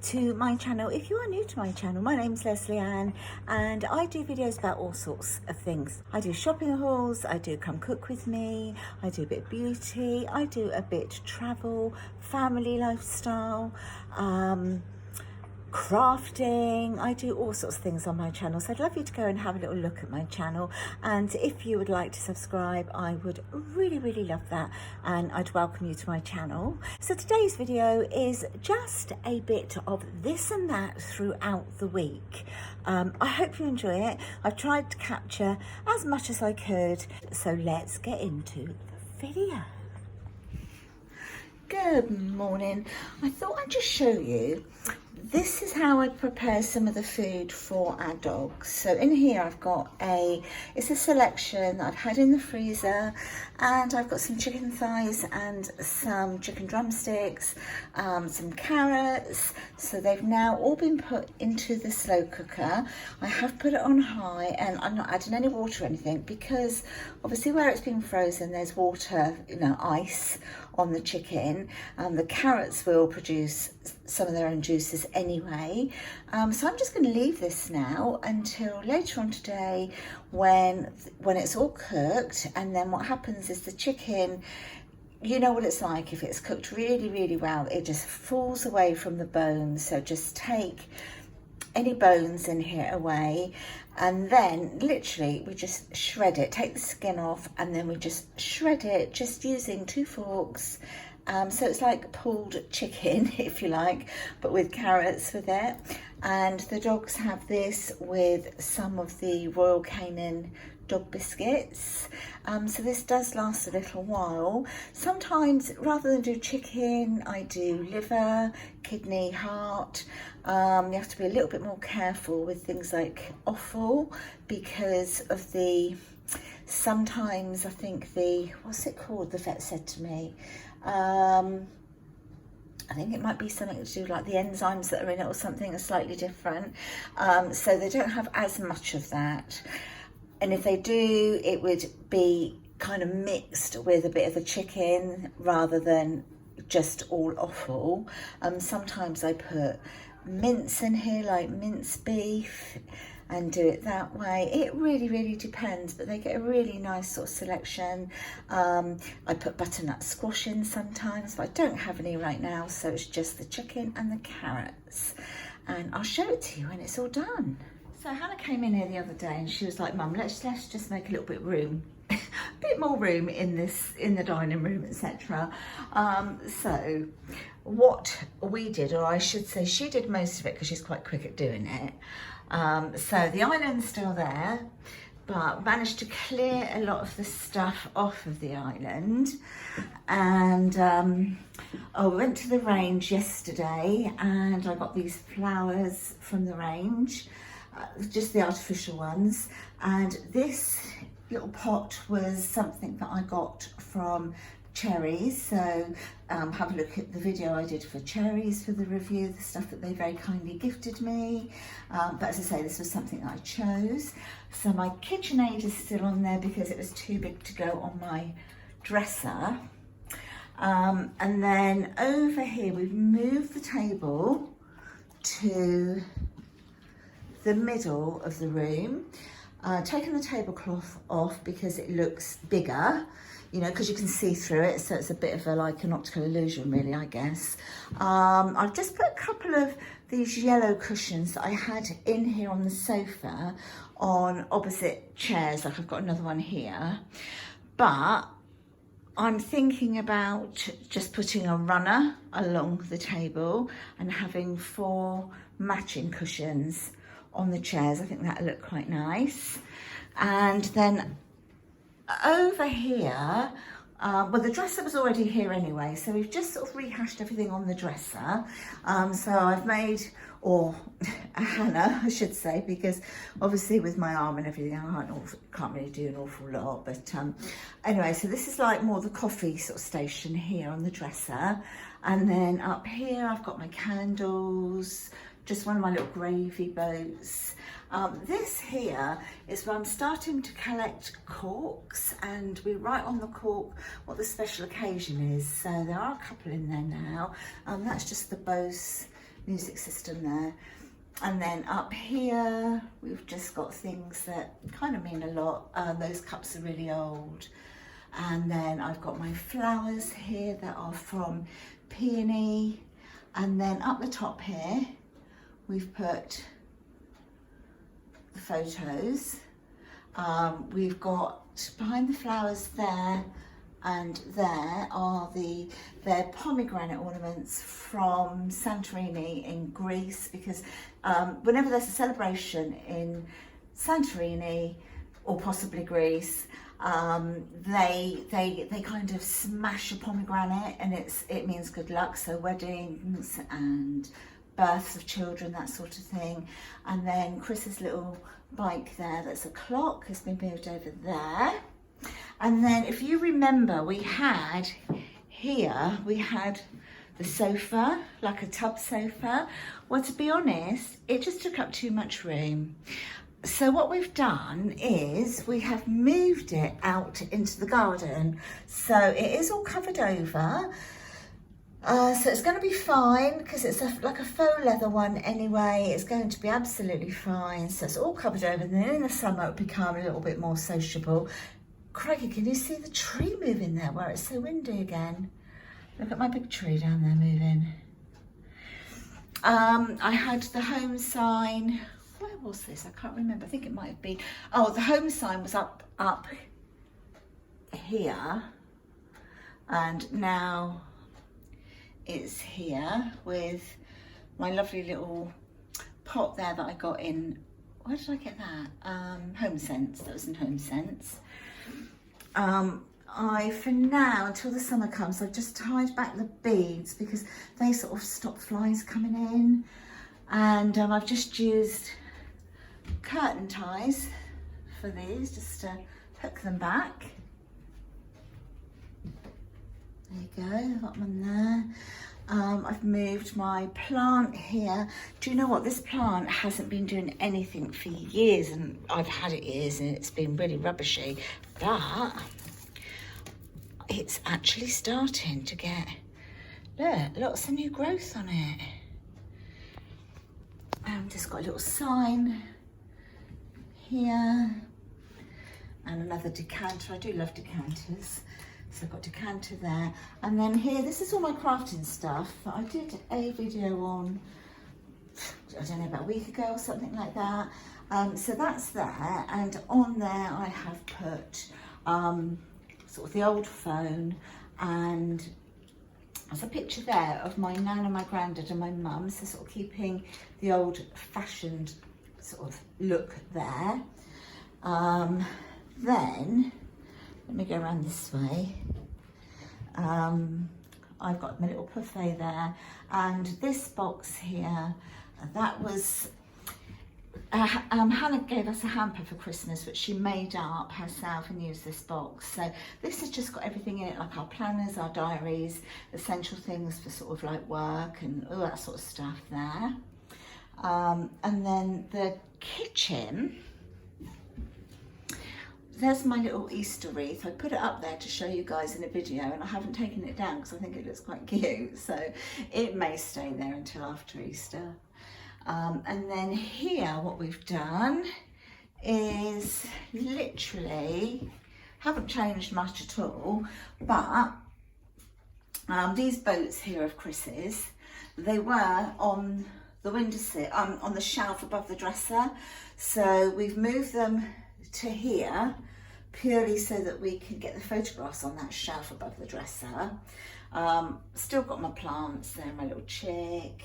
to my channel. If you are new to my channel, my name's Leslie Ann and I do videos about all sorts of things. I do shopping hauls, I do come cook with me, I do a bit of beauty, I do a bit travel, family lifestyle, crafting. I do all sorts of things on my channel, so I'd love you to go and have a little look at my channel, and if you would like to subscribe, I would really love that, and I'd welcome you to my channel. So today's video is just a bit of this and that throughout the week. I hope you enjoy it. I've tried to capture as much as I could, so let's get into the video. Good morning. I thought I'd just show you, this is how I prepare some of the food for our dogs. So in here I've got it's a selection that I've had in the freezer, and I've got some chicken thighs and some chicken drumsticks, some carrots. So they've now all been put into the slow cooker. I have put it on high, and I'm not adding any water or anything, because obviously where it's been frozen there's water, ice on the chicken. The carrots will produce some of their own juices anyway, so I'm just going to leave this now until later on today when it's all cooked. And then what happens is the chicken, you know what it's like, if it's cooked really well, it just falls away from the bones. So just take any bones in here away, and then literally we just shred it, take the skin off, and then we just shred it just using 2 forks. So it's like pulled chicken, if you like, but with carrots with it. And the dogs have this with some of the Royal Canin dog biscuits. So this does last a little while. Sometimes rather than do chicken, I do liver, kidney, heart. You have to be a little bit more careful with things like offal, because of sometimes I think what's it called, the vet said to me, I think it might be something to do like the enzymes that are in it or something are slightly different. So they don't have as much of that. And if they do, it would be kind of mixed with a bit of the chicken rather than just all offal. Sometimes I put mince in here, like minced beef, and do it that way. It really depends, but they get a really nice sort of selection. I put butternut squash in sometimes, but I don't have any right now, so it's just the chicken and the carrots. And I'll show it to you when it's all done. So Hannah came in here the other day and she was like, Mum, let's just make a little bit room, a bit more room in the dining room, etc. So what we did, or I should say she did most of it because she's quite quick at doing it. So the island's still there, but managed to clear a lot of the stuff off of the island. And I went to the range yesterday and I got these flowers from the range, just the artificial ones. And this little pot was something that I got from Cherries. So have a look at the video I did for Cherries for the review, the stuff that they very kindly gifted me. But as I say, this was something that I chose. So my KitchenAid is still on there because it was too big to go on my dresser. And then over here we've moved the table to the middle of the room, taken the tablecloth off because it looks bigger, because you can see through it, so it's a bit of an optical illusion really, I guess. I've just put a couple of these yellow cushions that I had in here on the sofa on opposite chairs, like I've got another one here, but I'm thinking about just putting a runner along the table and having 4 matching cushions on the chairs. I think that'll look quite nice. And then over here, well, the dresser was already here anyway, so we've just sort of rehashed everything on the dresser. So I've made, or Hannah, I should say, because obviously with my arm and everything, I can't really do an awful lot. But anyway, so this is like more the coffee sort of station here on the dresser. And then up here, I've got my candles, just one of my little gravy boats. This here is where I'm starting to collect corks, and we write on the cork what the special occasion is. So there are a couple in there now. That's just the Bose music system there. And then up here, we've just got things that kind of mean a lot. Those cups are really old. And then I've got my flowers here that are from Peony. And then up the top here, we've put the photos. We've got behind the flowers there and there are their pomegranate ornaments from Santorini in Greece, because whenever there's a celebration in Santorini or possibly Greece, they kind of smash a pomegranate, and it means good luck. So weddings and births of children, that sort of thing. And then Chris's little bike there, that's a clock, has been moved over there. And then if you remember, we had the sofa, like a tub sofa. Well, to be honest, it just took up too much room. So what we've done is we have moved it out into the garden. So it is all covered over. So it's going to be fine, because it's like a faux leather one anyway. It's going to be absolutely fine. So it's all covered over, and then in the summer it'll become a little bit more sociable. Crikey, can you see the tree moving there where it's so windy again? Look at my big tree down there moving. I had the home sign. Where was this? I can't remember. I think it might have been. Oh, the home sign was up here, and now it's here with my lovely little pot there that I got in. Where did I get that? Home Sense. That was in Home Sense. For now, until the summer comes, I've just tied back the beads because they sort of stop flies coming in. And I've just used curtain ties for these, just to hook them back. There you go, I've got one there. I've moved my plant here. Do you know what? This plant hasn't been doing anything for years, and I've had it years and it's been really rubbishy, but it's actually starting to get, look, lots of new growth on it. Just got a little sign here and another decanter. I do love decanters. So I've got decanter there. And then here, this is all my crafting stuff that I did a video on, I don't know, about a week ago or something like that. So that's there. And on there I have put sort of the old phone, and there's a picture there of my nan and my granddad and my mum. So sort of keeping the old fashioned sort of look there. Then, let me go around this way. I've got my little buffet there, and this box here, that was, Hannah gave us a hamper for Christmas, which she made up herself and used this box. So this has just got everything in it, like our planners, our diaries, essential things for sort of like work and all that sort of stuff there. And then the kitchen, there's my little Easter wreath. I put it up there to show you guys in a video, and I haven't taken it down because I think it looks quite cute. So it may stay there until after Easter. And then here, what we've done is literally, haven't changed much at all, but these boats here of Chris's, they were on the windowsill, on the shelf above the dresser. So we've moved them to here purely so that we can get the photographs on that shelf above the dresser. Still got my plants there, my little chick.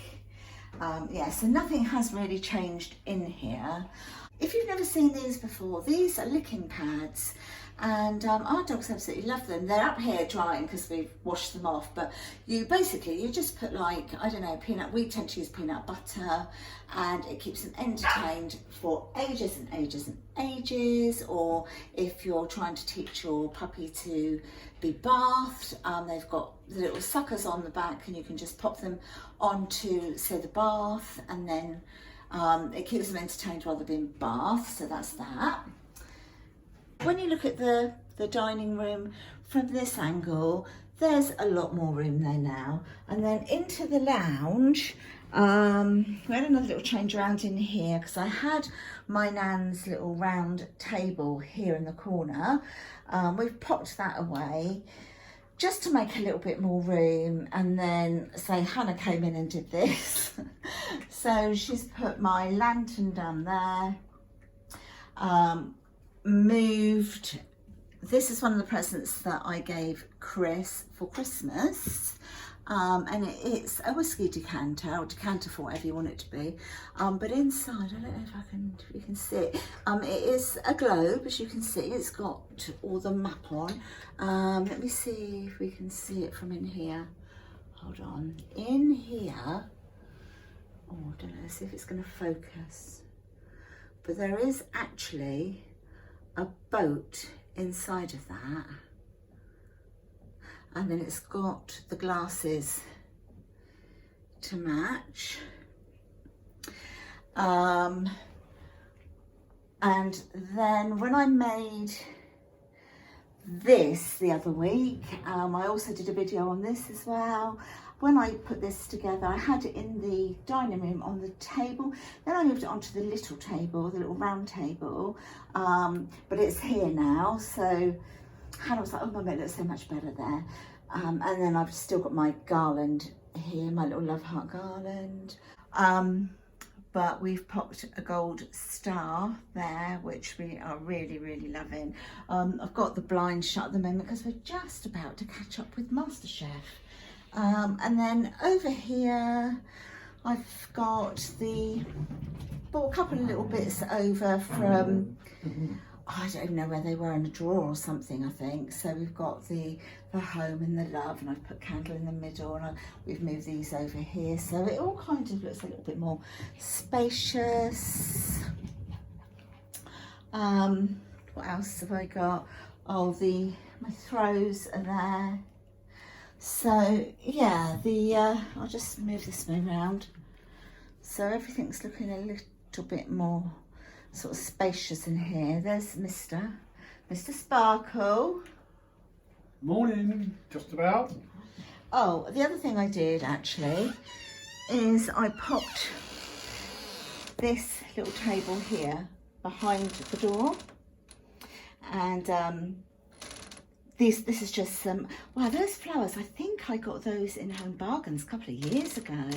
Yeah, so nothing has really changed in here. If you've never seen these before, these are licking pads, and our dogs absolutely love them. They're up here drying because we've washed them off, but you just put, like, I don't know, we tend to use peanut butter, and it keeps them entertained for ages and ages and ages. Or if you're trying to teach your puppy to be bathed, they've got the little suckers on the back, and you can just pop them onto, say, the bath, and then it keeps them entertained while they're being bathed. So that's that. When you look at the dining room from this angle, there's a lot more room there now. And then into the lounge, We had another little change around in here because I had my nan's little round table here in the corner. We've popped that away just to make a little bit more room, and then Hannah came in and did this. So she's put my lantern down there, moved, this is one of the presents that I gave Chris for Christmas, and it's a whiskey decanter, or decanter for whatever you want it to be, but inside, I don't know if you can see it, it is a globe, as you can see. It's got all the map on. Let me see if we can see it from in here. Hold on, in here, oh, I don't know, see if it's going to focus, but there is actually a boat inside of that, and then it's got the glasses to match, and then when I made this the other week, I also did a video on this as well. When I put this together, I had it in the dining room on the table, then I moved it onto the little table, the little round table, but it's here now. So Hannah was like, oh mum, it looks so much better there. And then I've still got my garland here, my little love heart garland. But we've popped a gold star there, which we are really, really loving. I've got the blind shut at the moment because we're just about to catch up with MasterChef. And then over here, I've got bought a couple of little bits over from, I don't know where they were, in a drawer or something, I think. So we've got the home and the love, and I've put candle in the middle, and we've moved these over here. So it all kind of looks a little bit more spacious. What else have I got? Oh, my throws are there. So yeah, I'll just move this way around. So everything's looking a little bit more sort of spacious in here. There's Mr. Sparkle. Morning, just about. Oh, the other thing I did actually is I popped this little table here behind the door, and this is just some, wow, those flowers, I think I got those in Home Bargains a couple of years ago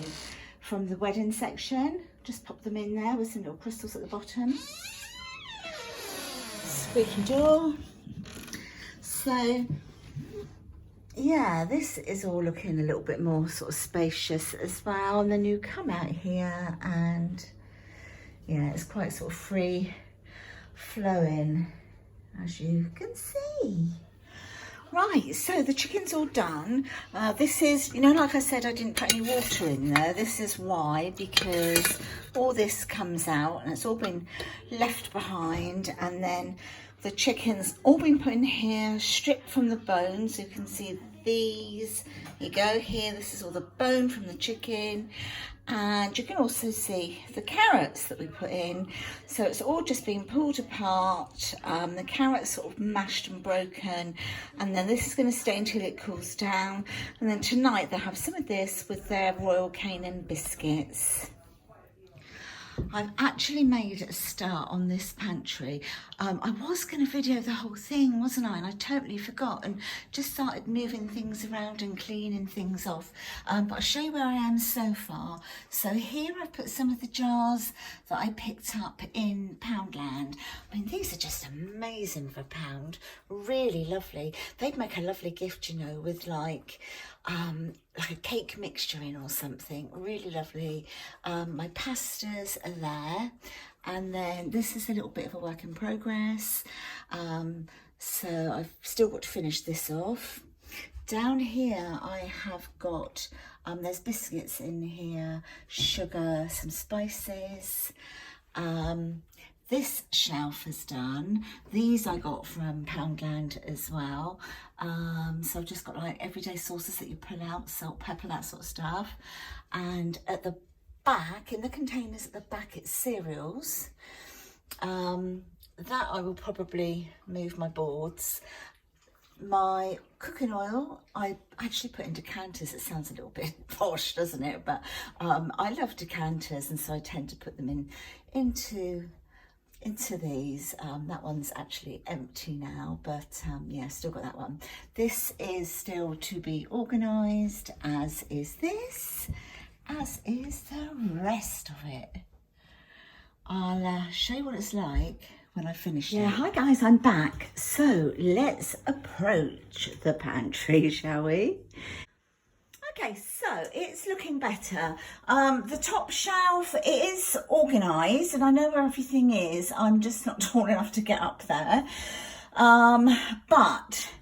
from the wedding section. Just pop them in there with some little crystals at the bottom. Squeaky door. So yeah, this is all looking a little bit more sort of spacious as well. And then you come out here and yeah, it's quite sort of free flowing, as you can see. Right, so the chicken's all done. This is, you know, like I said, I didn't put any water in there. This is why, because all this comes out and it's all been left behind, and then the chicken's all been put in here, stripped from the bones. You can see these. You go here, this is all the bone from the chicken. And you can also see the carrots that we put in. So it's all just been pulled apart. The carrots sort of mashed and broken. And then this is going to stay until it cools down. And then tonight they'll have some of this with their Royal Canin biscuits. I've actually made a start on this pantry. I was going to video the whole thing, wasn't I? And I totally forgot and just started moving things around and cleaning things off. But I'll show you where I am so far. So here I've put some of the jars that I picked up in Poundland. I mean, these are just amazing for £1. Really lovely. They'd make a lovely gift, you know, with like a cake mixture in or something. Really lovely. My pastas are there, and then this is a little bit of a work in progress, so I've still got to finish this off. Down here I have got there's biscuits in here, sugar, some spices. This shelf is done. These I got from Poundland as well. So I've just got like everyday sauces that you pull out, salt, pepper, that sort of stuff. And at the back, in the containers at the back, it's cereals. That I will probably move my boards. my cooking oil, I actually put in decanters. It sounds a little bit posh, doesn't it? But I love decanters, and so I tend to put them into these. That one's actually empty now, but yeah, still got that one. This is still to be organised, as is this, as is the rest of it. I'll show you what it's like when I finish it. Hi guys, I'm back. So let's approach the pantry, shall we? Okay, so it's looking better. The top shelf, it is organised and I know where everything is. I'm just not tall enough to get up there. But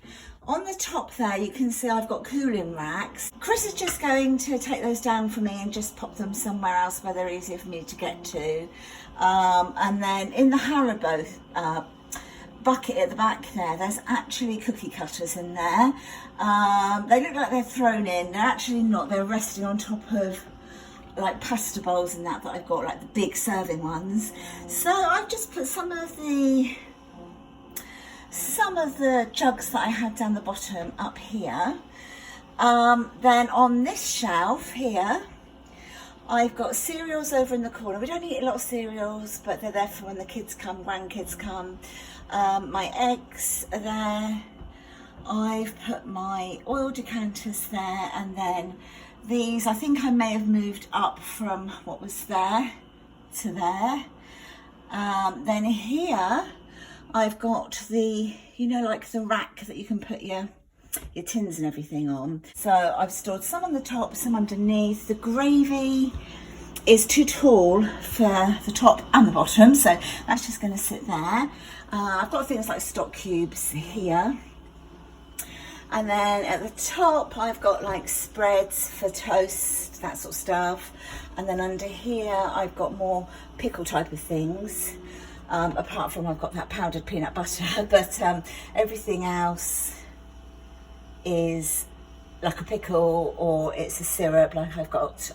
on the top there, you can see I've got cooling racks. Chris is just going to take those down for me and just pop them somewhere else where they're easier for me to get to. And then in the Haribo bucket at the back there's actually cookie cutters in there. They look like they're thrown in. They're actually not. They're resting on top of like pasta bowls and that I've got, like the big serving ones. So I've just put some of the jugs that I had down the bottom up here. Then on this shelf here, I've got cereals over in the corner. We don't eat a lot of cereals, but they're there for when the kids come, grandkids come. My eggs are there. I've put my oil decanters there, and then these, I think I may have moved up from what was there to there. Then here, I've got the, you know, like the rack that you can put your tins and everything on. So I've stored some on the top, some underneath. The gravy is too tall for the top and the bottom, so that's just going to sit there. I've got things like stock cubes here. And then at the top, I've got like spreads for toast, that sort of stuff. And then under here, I've got more pickle type of things. Apart from I've got that powdered peanut butter, but everything else is like a pickle or it's a syrup. Like I've got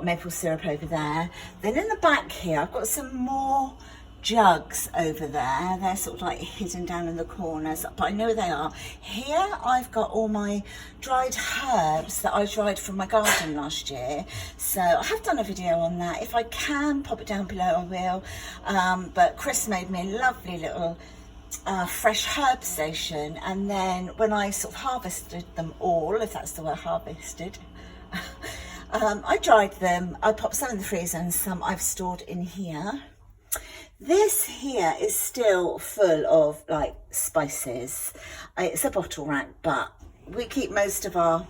maple syrup over there. Then in the back here, I've got some more jugs over there. They're sort of like hidden down in the corners, but I know where they are. Here I've got all my dried herbs that I dried from my garden last year, so I have done a video on that. If I can pop it down below, I will. But Chris made me a lovely little fresh herb station, and then when I sort of harvested them all, if that's the word, harvested, I dried them. I popped some in the freezer and some I've stored in here. This here is still full of like spices. It's a bottle rack, but we keep most of our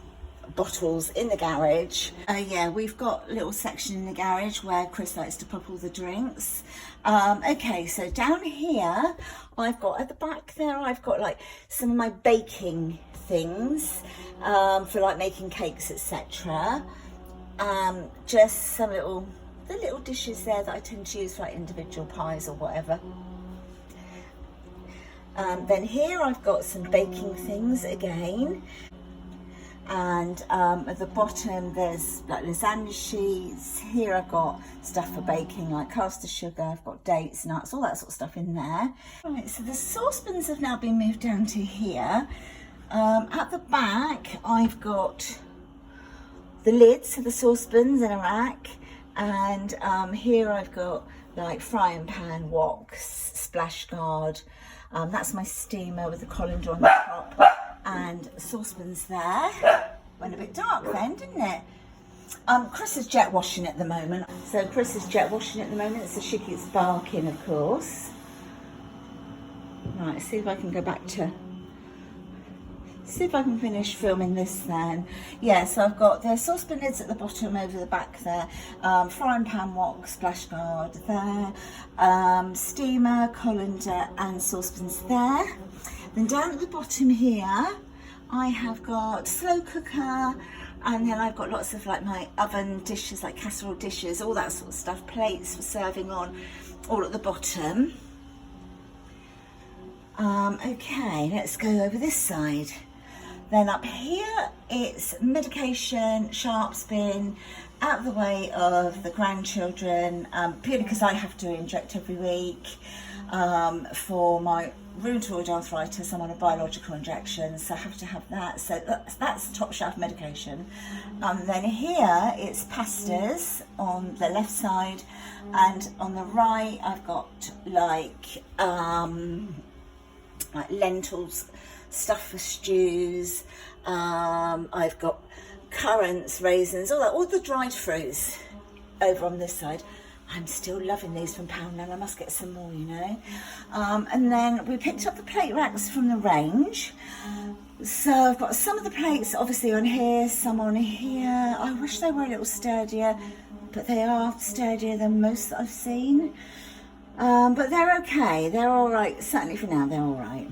bottles in the garage. Yeah, we've got a little section in the garage where Chris likes to pop all the drinks. Okay, so down here, I've got at the back there, I've got like some of my baking things for like making cakes, etc. Just some the little dishes there that I tend to use for like individual pies or whatever. Then here I've got some baking things again, and at the bottom there's like lasagna sheets. Here I've got stuff for baking like caster sugar, I've got dates, nuts, all that sort of stuff in there. Right, so the saucepans have now been moved down to here. At the back I've got the lids of the saucepans in a rack. And here I've got like frying pan, woks, splash guard. That's my steamer with the colander on the top, and saucepans there. Went a bit dark then, didn't it? Chris is jet washing at the moment. So Chris is jet washing at the moment, so she keeps barking, of course. Right, let's see if I can go back to... See if I can finish filming this then. Yeah, so I've got the saucepan lids at the bottom over the back there, frying pan, wok, splash guard there, steamer, colander and saucepans there. Then down at the bottom here, I have got slow cooker, and then I've got lots of like my oven dishes, like casserole dishes, all that sort of stuff, plates for serving on, all at the bottom. Okay, let's go over this side. Then up here, it's medication, sharps bin, out of the way of the grandchildren, purely because I have to inject every week. for my rheumatoid arthritis. I'm on a biological injection, so I have to have that. So that's top shelf medication. Then here it's pastas on the left side, and on the right I've got like lentils, stuff for stews. I've got currants, raisins, all the dried fruits over on this side. I'm still loving these from Poundland. I must get some more, you know. And then we picked up the plate racks from the range. So I've got some of the plates obviously on here, some on here. I wish they were a little sturdier, but they are sturdier than most that I've seen. But they're okay. They're all right. Certainly for now, they're all right.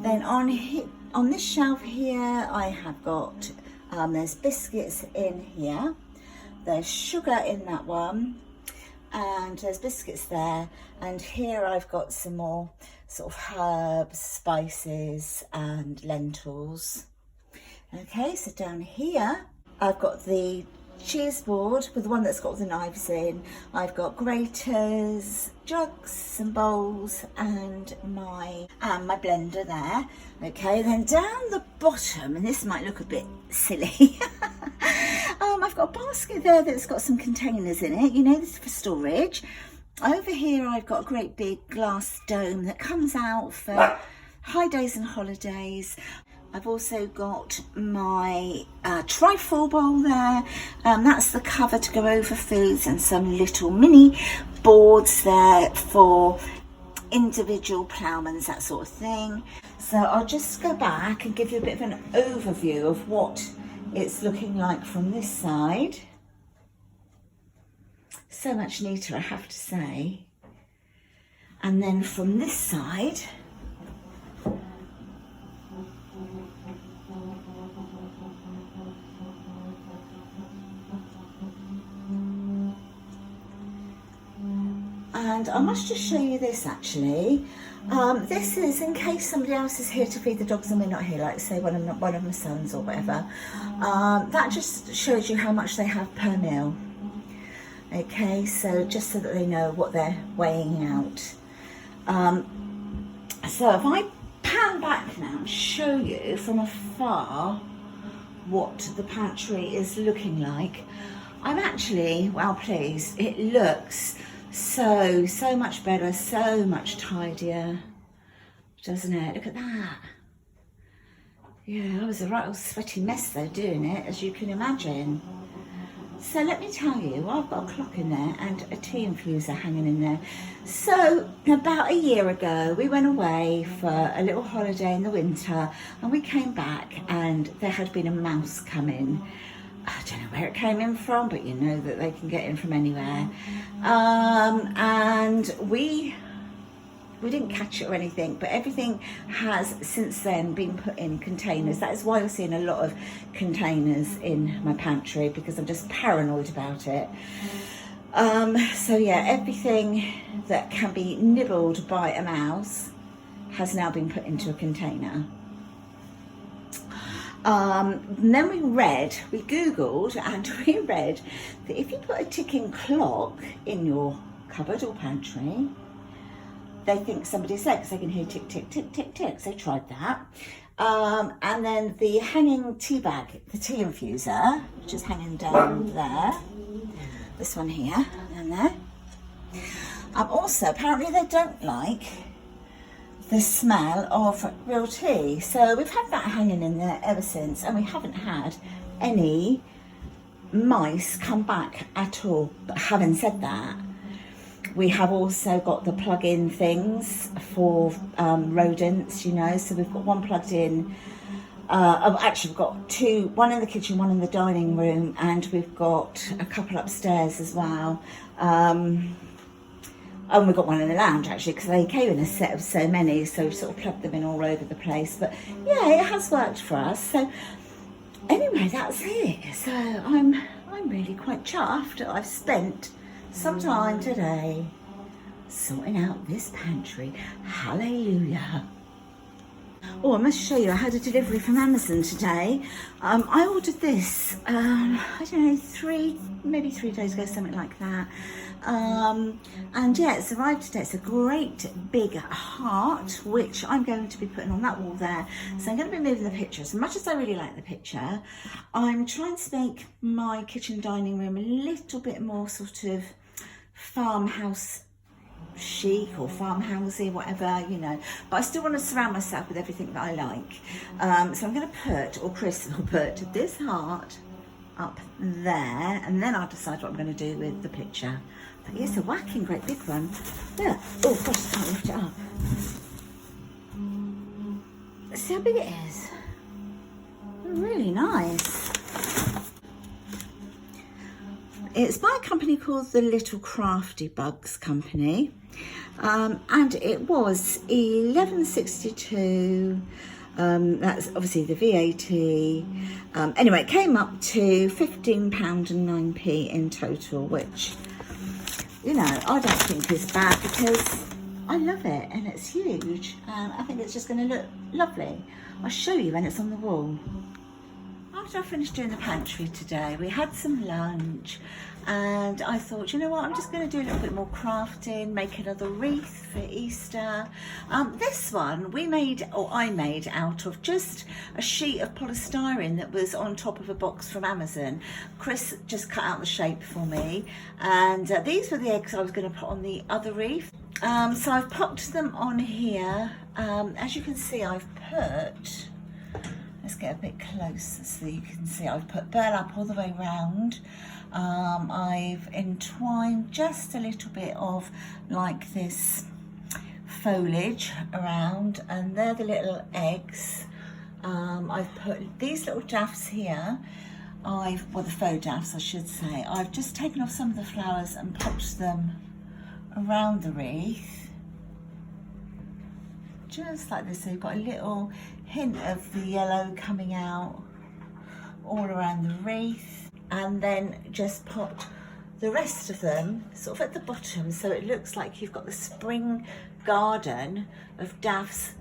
Then on this shelf here, I have got, there's biscuits in here. There's sugar in that one. And there's biscuits there, and here I've got some more sort of herbs, spices and lentils. Okay, so down here I've got the cheese board with the one that's got the knives in. I've got graters, jugs and bowls, and my blender there. Okay, then down the bottom, and this might look a bit silly, I've got a basket there that's got some containers in it, you know, this is for storage. Over here I've got a great big glass dome that comes out for high days and holidays. I've also got my trifle bowl there. That's the cover to go over foods, and some little mini boards there for individual ploughmans, that sort of thing. So I'll just go back and give you a bit of an overview of what it's looking like from this side. So much neater, I have to say. And then from this side, and I must just show you this actually. This is in case somebody else is here to feed the dogs and we're not here, like say one of my sons or whatever. That just shows you how much they have per meal. Okay, so just so that they know what they're weighing out. So if I pan back now and show you from afar what the pantry is looking like, I'm actually well pleased. It looks so much better, so much tidier, doesn't it? Look at that. Yeah, I was a right old sweaty mess though doing it, as you can imagine. So let me tell you, I've got a clock in there and a tea infuser hanging in there. So about a year ago, we went away for a little holiday in the winter, and we came back and there had been a mouse come in. I don't know where it came in from, but you know that they can get in from anywhere. And we didn't catch it or anything, but everything has since then been put in containers. That is why you're seeing a lot of containers in my pantry, because I'm just paranoid about it. So yeah, everything that can be nibbled by a mouse has now been put into a container. And then we googled and we read that if you put a ticking clock in your cupboard or pantry, they think somebody's there because they can hear tick, tick, tick, tick, tick. So they tried that. And then the hanging tea bag, the tea infuser, which is hanging down there. This one here and there. Also, apparently they don't like the smell of real tea. So we've had that hanging in there ever since, and we haven't had any mice come back at all. But having said that, we have also got the plug-in things for rodents, you know, so we've got one plugged in. Actually, we've got two, one in the kitchen, one in the dining room, and we've got a couple upstairs as well. And we've got one in the lounge actually, because they came in a set of so many, so we've sort of plugged them in all over the place. But yeah, it has worked for us. So anyway, that's it. So I'm really quite chuffed that I've spent some time today sorting out this pantry. Hallelujah. Oh, I must show you, I had a delivery from Amazon today. I ordered this, I don't know, maybe 3 days ago, something like that. And yeah, it's arrived today. It's a great big heart, which I'm going to be putting on that wall there. So I'm going to be moving the picture. As much as I really like the picture, I'm trying to make my kitchen dining room a little bit more sort of farmhouse chic or farmhousey, whatever, you know, but I still want to surround myself with everything that I like. So I'm going to put, or Chris will put, this heart up there, and then I'll decide what I'm going to do with the picture. But it's a whacking great big one. Look, oh gosh, I can't lift it up. See how big it is? Really nice. It's by a company called the Little Crafty Bugs Company, and it was $11.62. That's obviously the VAT. Anyway, it came up to £15.09 in total, which, you know, I don't think is bad because I love it and it's huge. I think it's just going to look lovely. I'll show you when it's on the wall. After I finished doing the pantry today, we had some lunch and I thought, you know what, I'm just going to do a little bit more crafting, make another wreath for Easter. This one I made out of just a sheet of polystyrene that was on top of a box from Amazon. Chris just cut out the shape for me, and these were the eggs I was going to put on the other wreath. So I've popped them on here. As you can see, I've put, let's get a bit closer so you can see, I've put burlap all the way round. I've entwined just a little bit of like this foliage around, and they're the little eggs. I've put these little daffs here. Well, the faux daffs I should say. I've just taken off some of the flowers and popped them around the wreath. Just like this, so you've got a little hint of the yellow coming out all around the wreath, and then just popped the rest of them sort of at the bottom, so it looks like you've got the spring garden of daffs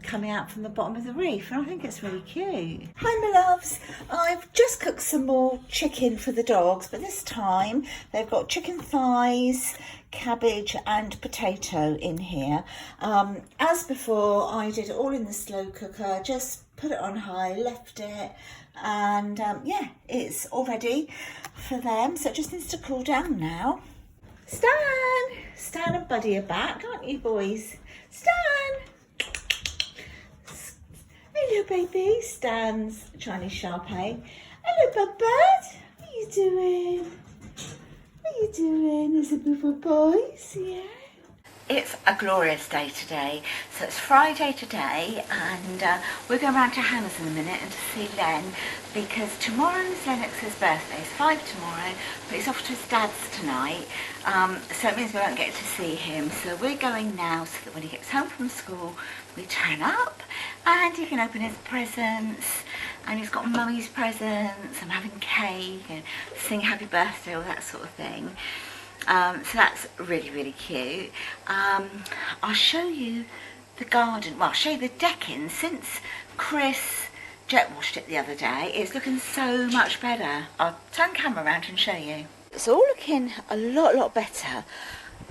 coming out from the bottom of the wreath, and I think it's really cute. Hi my loves, I've just cooked some more chicken for the dogs, but this time they've got chicken thighs, cabbage and potato in here. As before, I did it all in the slow cooker, just put it on high, left it, and yeah, it's all ready for them, so it just needs to cool down now. Stan and Buddy are back, aren't you boys? Stan! Hello baby, Stan's Chinese Shar-Pei. Hello Bud. What are you doing? What are you doing? Is it beautiful boys? Yeah. It's a glorious day today. So it's Friday today, and we're going round to Hannah's in a minute and to see Len, because tomorrow's Lennox's birthday. It's 5 tomorrow, but he's off to his dad's tonight. So it means we won't get to see him. So we're going now so that when he gets home from school, we turn up and he can open his presents, and he's got mummy's presents and having cake and sing happy birthday, all that sort of thing. So that's really, really cute. I'll show you the garden. Well, I'll show you the decking. Since Chris jet washed it the other day, it's looking so much better. I'll turn the camera around and show you. It's all looking a lot better.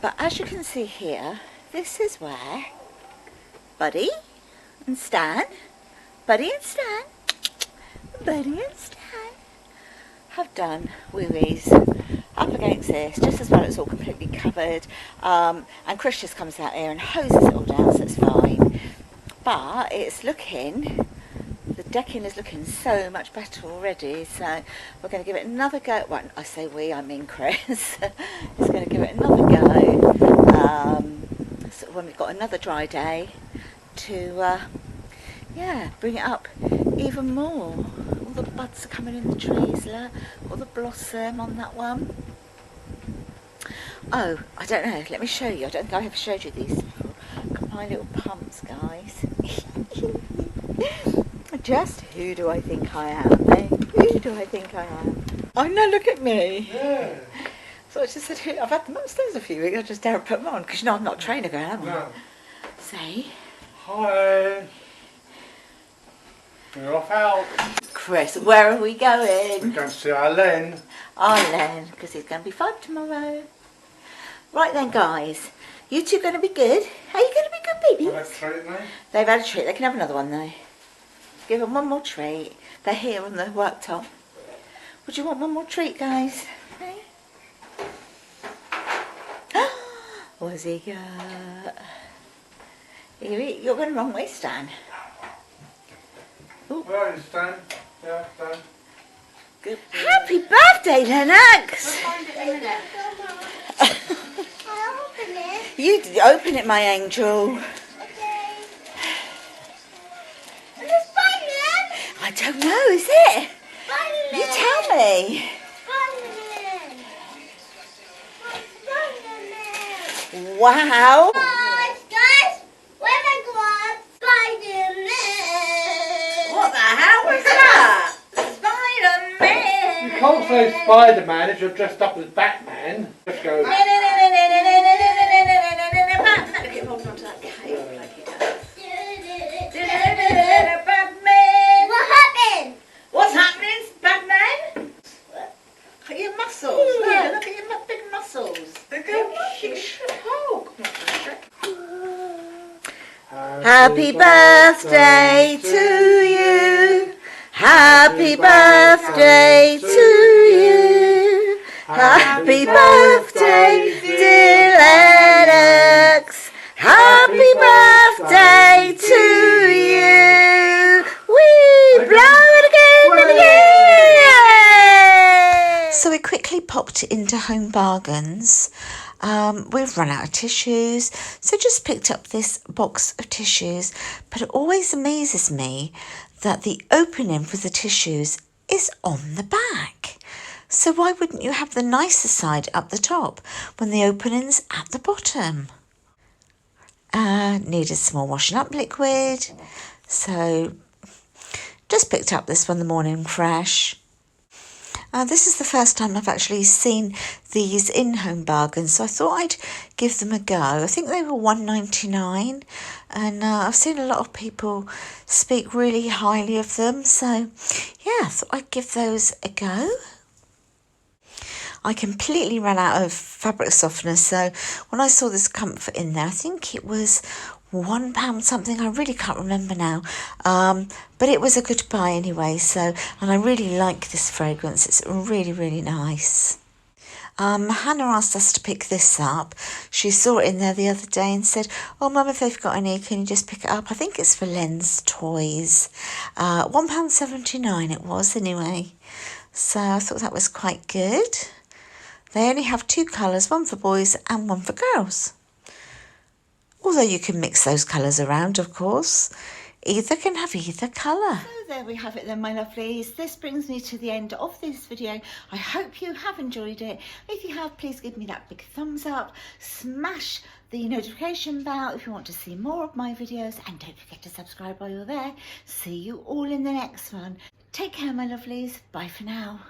But as you can see here, this is where Buddy and Stan have done wee-wees up against this, just as well. It's all completely covered, and Chris just comes out here and hoses it all down, so it's fine. But it's looking, the decking is looking so much better already, so we're going to give it another go. Well, I say we, I mean Chris is going to give it another go, so when we've got another dry day to yeah, bring it up even more. All the buds are coming in the trees, look, all the blossom on that one. Oh, I don't know, let me show you. I don't think I ever showed you these before. Got my little pumps, guys. Just who do I think I am, eh? Who do I think I am? Oh no, look at me. Yeah. So I just said, I've had them upstairs a few weeks, I just dare put them on, because you know I'm not a trainer girl, am I? No. Say. Hi. We're off out. Chris, where are we We're going? going to see our Len. Our Len, because he's going to be 5 tomorrow. Right then, guys. You two going to be good? Are you going to be good babies? Well, that's treat me. They've had a treat. They can have another one, though. Give them one more treat. They're here on the worktop. Would you want one more treat, guys? Hey? What's he got? You're going the wrong way, Stan. Ooh. Where are you, Stan? Yeah, Stan. Good. Happy birthday, Lennox! We'll find it in a minute. I'll open it. You open it, my angel. Okay. Is it Spider-Man? I don't know, is it? Spider-Man. You tell me. Spider-Man. Spider-Man. Wow. Guys, where am I going? Spider-Man. What the hell was that? Spider-Man. You can't say Spider-Man if you're dressed up as Batman. Just go. Look at him holding onto that cake like he does. Batman. What happened? What's happening, Batman? Look at your muscles. Yeah, look at your big muscles. They're going huge. Happy birthday to you. Happy birthday to you. Happy birthday, dear Lennox. Happy birthday to you. We blow it again and again. So we quickly popped into Home Bargains. We've run out of tissues, so just picked up this box of tissues. But it always amazes me that the opening for the tissues is on the back. So why wouldn't you have the nicer side up the top when the opening's at the bottom? Needed some more washing up liquid, so just picked up this one, the Morning Fresh. This is the first time I've actually seen these in Home Bargains, so I thought I'd give them a go. I think they were $1.99, and I've seen a lot of people speak really highly of them, so yeah, I thought I'd give those a go. I completely ran out of fabric softener, so when I saw this comfort in there, I think it was £1 something, I really can't remember now, but it was a good buy anyway. So, and I really like this fragrance, it's really, really nice. Hannah asked us to pick this up. She saw it in there the other day and said, oh Mum, if they've got any, can you just pick it up? I think it's for Len's toys. £1.79 it was anyway, so I thought that was quite good. They only have 2 colours, one for boys and one for girls. Although you can mix those colours around, of course. Either can have either colour. So there we have it then, my lovelies. This brings me to the end of this video. I hope you have enjoyed it. If you have, please give me that big thumbs up. Smash the notification bell if you want to see more of my videos. And don't forget to subscribe while you're there. See you all in the next one. Take care, my lovelies. Bye for now.